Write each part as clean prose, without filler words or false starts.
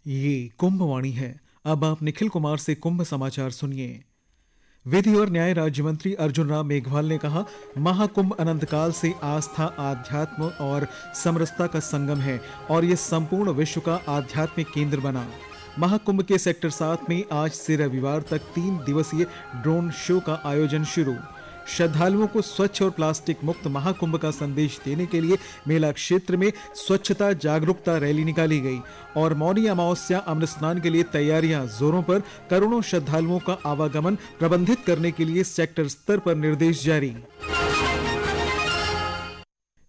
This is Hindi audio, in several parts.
ये कुंभवाणी है। अब आप निखिल कुमार से कुंभ समाचार सुनिए। विधि और न्याय राज्य मंत्री अर्जुन राम मेघवाल ने कहा, महाकुंभ अनंतकाल से आस्था, आध्यात्म और समरसता का संगम है और ये संपूर्ण विश्व का आध्यात्मिक केंद्र बना। महाकुंभ के सेक्टर 7 में आज से रविवार तक 3 दिवसीय ड्रोन शो का आयोजन शुरू। श्रद्धालुओं को स्वच्छ और प्लास्टिक मुक्त महाकुंभ का संदेश देने के लिए मेला क्षेत्र में स्वच्छता जागरूकता रैली निकाली गई और मौनी अमावस्या अमृत स्नान के लिए तैयारियां जोरों पर। करोड़ों श्रद्धालुओं का आवागमन प्रबंधित करने के लिए सेक्टर स्तर पर निर्देश जारी।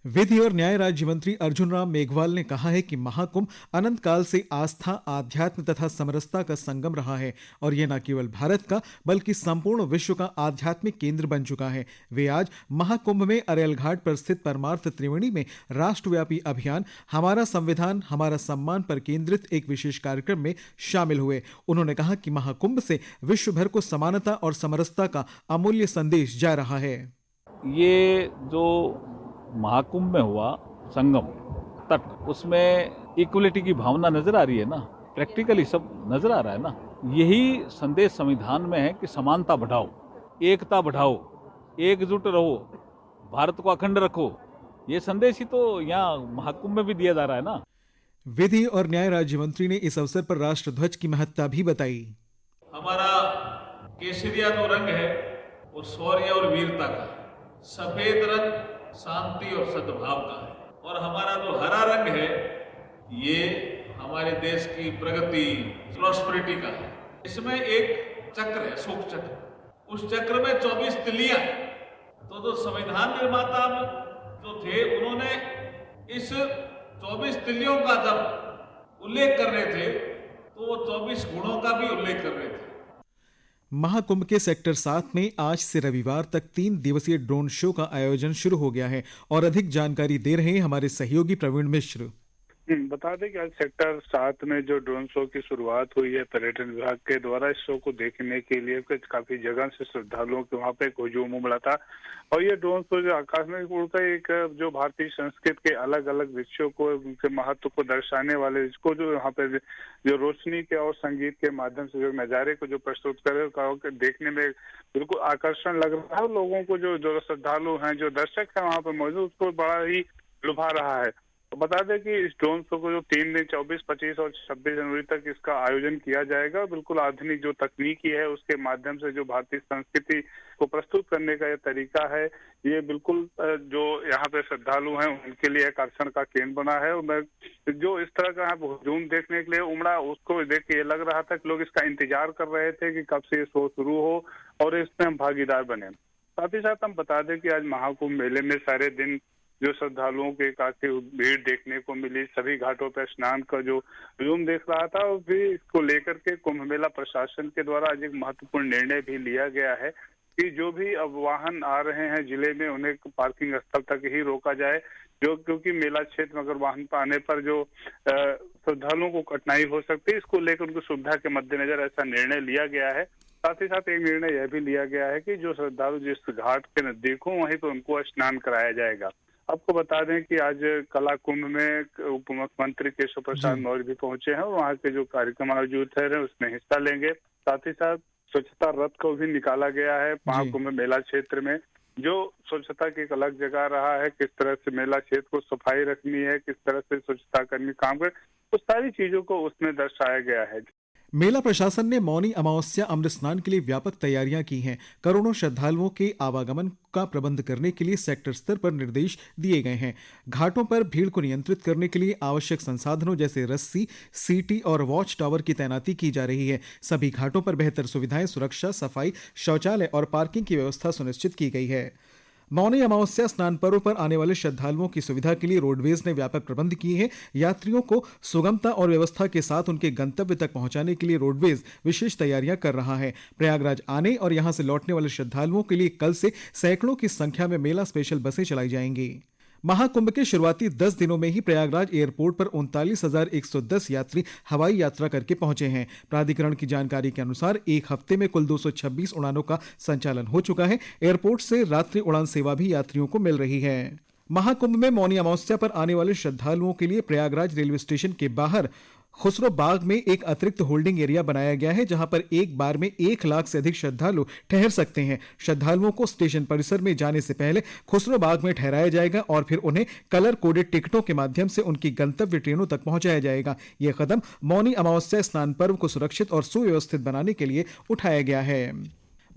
विधि और न्याय राज्य मंत्री अर्जुन राम मेघवाल ने कहा है कि महाकुंभ अनंत काल से आस्था, आध्यात्म तथा समरसता का संगम रहा है और यह न केवल भारत का बल्कि संपूर्ण विश्व का आध्यात्मिक केंद्र बन चुका है। वे आज महाकुंभ में अरेल घाट पर स्थित परमार्थ त्रिवेणी में राष्ट्रव्यापी अभियान हमारा संविधान हमारा सम्मान पर केंद्रित एक विशेष कार्यक्रम में शामिल हुए। उन्होंने कहा कि महाकुंभ से विश्व भर को समानता और समरसता का अमूल्य संदेश जा रहा है। ये जो महाकुंभ में हुआ संगम तट, उसमें इक्वलिटी की भावना नजर आ रही है ना, प्रैक्टिकली सब नजर आ रहा है ना। यही संदेश संविधान में है कि समानता बढ़ाओ, एकता बढ़ाओ, एकजुट रहो, भारत को अखंड रखो। ये संदेश ही तो यहाँ महाकुंभ में भी दिया जा रहा है ना। विधि और न्याय राज्य मंत्री ने इस अवसर पर राष्ट्रध्वज की महत्ता भी बताई। हमारा केसरिया जो रंग है वो शौर्य और वीरता का है, सफेद रंग शांति और सद्भाव का है और हमारा जो हरा रंग है ये हमारे देश की प्रगति, प्रॉस्पेरिटी का है। इसमें एक चक्र है, अशोक चक्र, उस चक्र में 24 तिलियां हैं। तो जो संविधान निर्माता जो थे उन्होंने इस 24 तिलियों का जब उल्लेख कर रहे थे तो वो 24 गुणों का भी उल्लेख कर रहे थे। महाकुंभ के सेक्टर 7 में आज से रविवार तक 3 दिवसीय ड्रोन शो का आयोजन शुरू हो गया है और अधिक जानकारी दे रहे हैं हमारे सहयोगी प्रवीण मिश्र। बता दें कि आज सेक्टर 7 में जो ड्रोन शो की शुरुआत हुई है पर्यटन विभाग के द्वारा, इस शो को देखने के लिए काफी जगह से श्रद्धालुओं के वहां पे एक हुजूम उमड़ा था और ये ड्रोन शो जो आकाश में उड़ता है, एक जो भारतीय संस्कृति के अलग अलग विषयों को, उनके महत्व को दर्शाने वाले, इसको जो यहाँ पे जो रोशनी के और संगीत के माध्यम से जो नजारे को जो प्रस्तुत करे, देखने में बिल्कुल आकर्षण लग रहा है। लोगों को जो श्रद्धालु हैं, जो दर्शक है वहाँ पे मौजूद, उसको बड़ा ही लुभा रहा है। तो बता दें कि इस ड्रोन शो को जो 3 दिन 24, 25 और 26 जनवरी तक इसका आयोजन किया जाएगा। बिल्कुल आधुनिक जो तकनीकी है उसके माध्यम से जो भारतीय संस्कृति को प्रस्तुत करने का ये तरीका है, ये बिल्कुल जो यहाँ पे श्रद्धालु हैं उनके लिए आकर्षण का केंद्र बना है। और जो इस तरह का हुजूम देखने के लिए उमड़ा, उसको देख के ये लग रहा था कि लोग इसका इंतजार कर रहे थे कि कब से ये शो शुरू हो और इसमें हम भागीदार बने। साथ ही साथ हम बता दें कि आज महाकुंभ मेले में सारे दिन जो श्रद्धालुओं के काफी भीड़ देखने को मिली, सभी घाटों पर स्नान का जो हुजूम देख रहा था, और भी इसको लेकर के कुंभ मेला प्रशासन के द्वारा आज एक महत्वपूर्ण निर्णय भी लिया गया है कि जो भी अब वाहन आ रहे हैं जिले में उन्हें पार्किंग स्थल तक ही रोका जाए, जो क्योंकि मेला क्षेत्र में अगर वाहन पर आने पर जो श्रद्धालुओं को कठिनाई हो सकती है, इसको लेकर उनकी सुविधा के मद्देनजर ऐसा निर्णय लिया गया है। साथ ही साथ एक निर्णय यह भी लिया गया है कि जो श्रद्धालु जिस घाट के नजदीक हो वहीं पर उनको स्नान कराया जाएगा। आपको बता दें कि आज कला कुंभ में उप मुख्यमंत्री केशव प्रसाद मौर्य भी पहुंचे हैं और वहाँ के जो कार्यक्रम आयोजित है उसमें हिस्सा लेंगे। साथ ही साथ स्वच्छता रथ को भी निकाला गया है महाकुंभ मेला क्षेत्र में, जो स्वच्छता की एक अलग जगह रहा है, किस तरह से मेला क्षेत्र को सफाई रखनी है, किस तरह से स्वच्छता करनी काम कर, उस सारी चीजों को उसमें दर्शाया गया है। मेला प्रशासन ने मौनी अमावस्या अमृत स्नान के लिए व्यापक तैयारियां की हैं। करोड़ों श्रद्धालुओं के आवागमन का प्रबंध करने के लिए सेक्टर स्तर पर निर्देश दिए गए हैं। घाटों पर भीड़ को नियंत्रित करने के लिए आवश्यक संसाधनों जैसे रस्सी, सीटी और वॉच टावर की तैनाती की जा रही है। सभी घाटों पर बेहतर सुविधाएं, सुरक्षा, सफाई, शौचालय और पार्किंग की व्यवस्था सुनिश्चित की गई है। मौनी अमावस्या स्नान पर्व पर आने वाले श्रद्धालुओं की सुविधा के लिए रोडवेज ने व्यापक प्रबंध किए हैं। यात्रियों को सुगमता और व्यवस्था के साथ उनके गंतव्य तक पहुंचाने के लिए रोडवेज विशेष तैयारियां कर रहा है। प्रयागराज आने और यहां से लौटने वाले श्रद्धालुओं के लिए कल से सैकड़ों की संख्या में मेला स्पेशल बसें चलाई जाएंगी। महाकुंभ के शुरुआती 10 दिनों में ही प्रयागराज एयरपोर्ट पर 39,110 यात्री हवाई यात्रा करके पहुंचे हैं। प्राधिकरण की जानकारी के अनुसार एक हफ्ते में कुल 226 उड़ानों का संचालन हो चुका है। एयरपोर्ट से रात्रि उड़ान सेवा भी यात्रियों को मिल रही है। महाकुंभ में मौनी अमावस्या पर आने वाले श्रद्धालुओं के लिए प्रयागराज रेलवे स्टेशन के बाहर खुसरो बाग में एक अतिरिक्त होल्डिंग एरिया बनाया गया है, जहां पर एक बार में 1 लाख से अधिक श्रद्धालु ठहर सकते हैं। श्रद्धालुओं को स्टेशन परिसर में जाने से पहले खुसरो बाग में ठहराया जाएगा और फिर उन्हें कलर कोडेड टिकटों के माध्यम से उनकी गंतव्य ट्रेनों तक पहुंचाया जाएगा। यह कदम मौनी अमावस्या स्नान पर्व को सुरक्षित और सुव्यवस्थित बनाने के लिए उठाया गया है।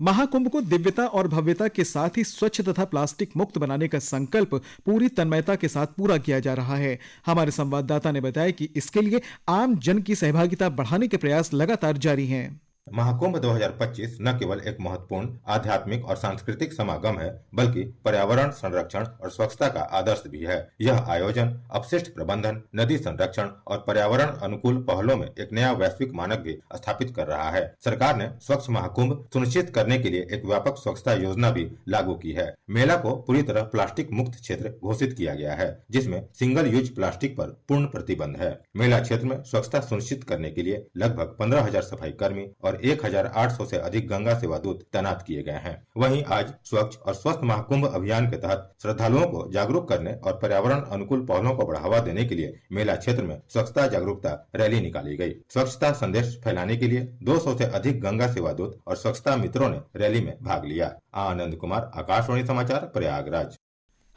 महाकुंभ को दिव्यता और भव्यता के साथ ही स्वच्छ तथा प्लास्टिक मुक्त बनाने का संकल्प पूरी तन्मयता के साथ पूरा किया जा रहा है। हमारे संवाददाता ने बताया कि इसके लिए आम जन की सहभागिता बढ़ाने के प्रयास लगातार जारी हैं। महाकुंभ 2025 न केवल एक महत्वपूर्ण आध्यात्मिक और सांस्कृतिक समागम है, बल्कि पर्यावरण संरक्षण और स्वच्छता का आदर्श भी है। यह आयोजन अपशिष्ट प्रबंधन, नदी संरक्षण और पर्यावरण अनुकूल पहलों में एक नया वैश्विक मानक भी स्थापित कर रहा है। सरकार ने स्वच्छ महाकुंभ सुनिश्चित करने के लिए एक व्यापक स्वच्छता योजना भी लागू की है। मेला को पूरी तरह प्लास्टिक मुक्त क्षेत्र घोषित किया गया है, जिसमें सिंगल यूज प्लास्टिक पर पूर्ण प्रतिबंध है। मेला क्षेत्र में स्वच्छता सुनिश्चित करने के लिए लगभग 15,000 सफाई कर्मी और 1,800 से अधिक गंगा सेवा दूत तैनात किए गए हैं। वहीं आज स्वच्छ और स्वस्थ महाकुंभ अभियान के तहत श्रद्धालुओं को जागरूक करने और पर्यावरण अनुकूल पहलों को बढ़ावा देने के लिए मेला क्षेत्र में स्वच्छता जागरूकता रैली निकाली गई। स्वच्छता संदेश फैलाने के लिए 200 से अधिक गंगा सेवा दूत और स्वच्छता मित्रों ने रैली में भाग लिया। आनंद कुमार, आकाशवाणी समाचार, प्रयागराज।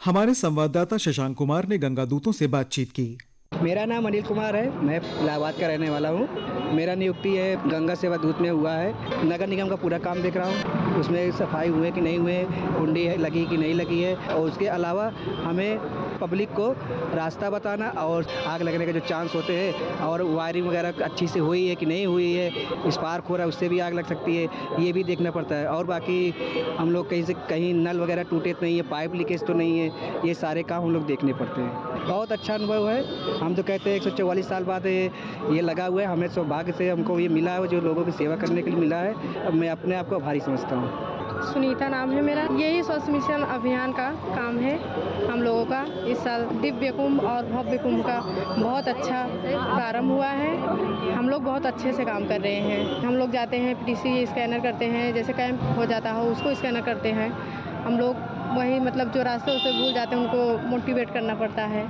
हमारे संवाददाता शशांक कुमार ने गंगा दूतों से बातचीत की। मेरा नाम अनिल कुमार है, मैं इलाहाबाद का रहने वाला हूँ। मेरा नियुक्ति है गंगा सेवा दूत में हुआ है। नगर निगम का पूरा काम देख रहा हूँ, उसमें सफाई हुए कि नहीं हुए, कुंडी लगी कि नहीं लगी है, और उसके अलावा हमें पब्लिक को रास्ता बताना और आग लगने के जो चांस होते हैं और वायरिंग वगैरह अच्छी से हुई है कि नहीं हुई है, स्पार्क हो रहा है उससे भी आग लग सकती है, ये भी देखना पड़ता है। और बाकी हम लोग कहीं से कहीं नल वगैरह टूटे तो नहीं है, पाइप लीकेज तो नहीं है, ये सारे काम हम लोग देखने पड़ते हैं। बहुत अच्छा अनुभव है। हम तो कहते हैं 144 साल बाद ये लगा हुआ है, हमें सौभाग्य से हमको ये मिला है, जो लोगों की सेवा करने के लिए मिला है। अब मैं अपने आप को आभारी समझता हूँ। सुनीता नाम है मेरा। यही स्वच्छ मिशन अभियान का काम है हम लोगों का। इस साल दिव्य कुंभ और भव्य कुंभ का बहुत अच्छा प्रारंभ हुआ है। हम लोग बहुत अच्छे से काम कर रहे हैं। हम लोग जाते हैं, पीटीसी स्कैनर करते हैं, जैसे कैंप हो जाता हो उसको स्कैनर करते हैं। हम लोग वही मतलब जो रास्ते उसे भूल जाते हैं उनको मोटिवेट करना पड़ता है।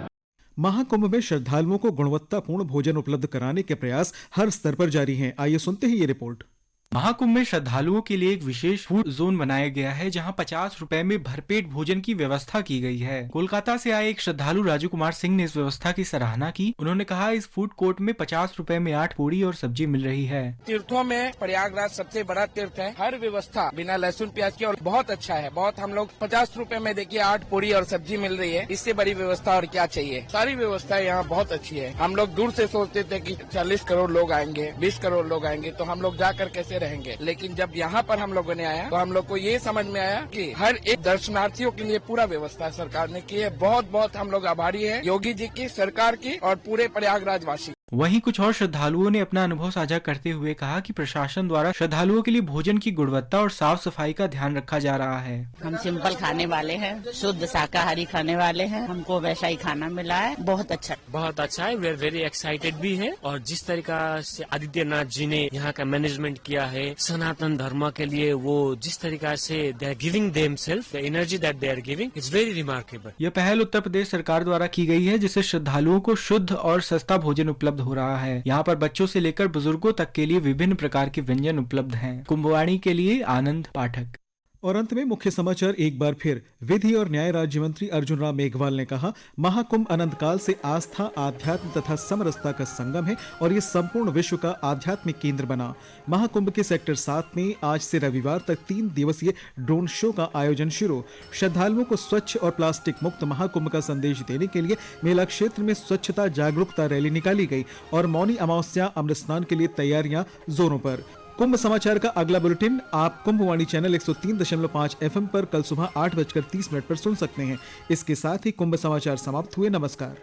महाकुंभ में श्रद्धालुओं को गुणवत्तापूर्ण भोजन उपलब्ध कराने के प्रयास हर स्तर पर जारी हैं। आइए सुनते हैं ये रिपोर्ट। महाकुंभ में श्रद्धालुओं के लिए एक विशेष फूड जोन बनाया गया है, जहां 50 रुपए में भरपेट भोजन की व्यवस्था की गई है। कोलकाता से आए एक श्रद्धालु राजू कुमार सिंह ने इस व्यवस्था की सराहना की। उन्होंने कहा, इस फूड कोर्ट में 50 रुपए में 8 पूरी और सब्जी मिल रही है। तीर्थों में प्रयागराज सबसे बड़ा तीर्थ है। हर व्यवस्था बिना लहसुन प्याज की और बहुत अच्छा है। बहुत हम लोग 50 रुपए में देखिए 8 पूरी और सब्जी मिल रही है। इससे बड़ी व्यवस्था और क्या चाहिए। सारी व्यवस्था यहाँ बहुत अच्छी है। हम लोग दूर से सोचते थे कि 40 करोड़ लोग आएंगे, 20 करोड़ लोग आएंगे, तो हम लोग जाकर कैसे रहेंगे। लेकिन जब यहाँ पर हम लोगों ने आया तो हम लोग को ये समझ में आया कि हर एक दर्शनार्थियों के लिए पूरा व्यवस्था सरकार ने की है। बहुत बहुत हम लोग आभारी है योगी जी की, सरकार की और पूरे प्रयागराज वासी। वहीं कुछ और श्रद्धालुओं ने अपना अनुभव साझा करते हुए कहा कि प्रशासन द्वारा श्रद्धालुओं के लिए भोजन की गुणवत्ता और साफ सफाई का ध्यान रखा जा रहा है। हम सिंपल खाने वाले हैं, शुद्ध शाकाहारी खाने वाले हैं। हमको वैसा ही खाना मिला है, बहुत अच्छा है। वी आर वेरी एक्साइटेड भी है। और जिस तरीका से आदित्यनाथ जी ने यहाँ का मैनेजमेंट किया है सनातन धर्म के लिए, वो जिस तरीका से they are giving themselves the energy that they are giving, it's very remarkable. यह पहल उत्तर प्रदेश सरकार द्वारा की गई है, जिससे श्रद्धालुओं को शुद्ध और सस्ता भोजन उपलब्ध हो रहा है। यहाँ पर बच्चों से लेकर बुजुर्गों तक के लिए विभिन्न प्रकार के व्यंजन उपलब्ध हैं। कुंभवाणी के लिए आनंद पाठक। और अंत में मुख्य समाचार एक बार फिर। विधि और न्याय राज्य मंत्री अर्जुन राम मेघवाल ने कहा, महाकुंभ अनंत काल से आस्था, आध्यात्म तथा समरसता का संगम है और ये संपूर्ण विश्व का आध्यात्मिक केंद्र बना। महाकुंभ के सेक्टर 7 में आज से रविवार तक 3 दिवसीय ड्रोन शो का आयोजन शुरू। श्रद्धालुओं को स्वच्छ और प्लास्टिक मुक्त महाकुंभ का संदेश देने के लिए मेला क्षेत्र में स्वच्छता जागरूकता रैली निकाली गई और मौनी अमावस्या अमृत स्नान के लिए तैयारियां जोरों पर। कुंभ समाचार का अगला बुलेटिन आप कुंभवाणी चैनल 103.5 FM पर कल सुबह 8:30 पर सुन सकते हैं। इसके साथ ही कुंभ समाचार समाप्त हुए। नमस्कार।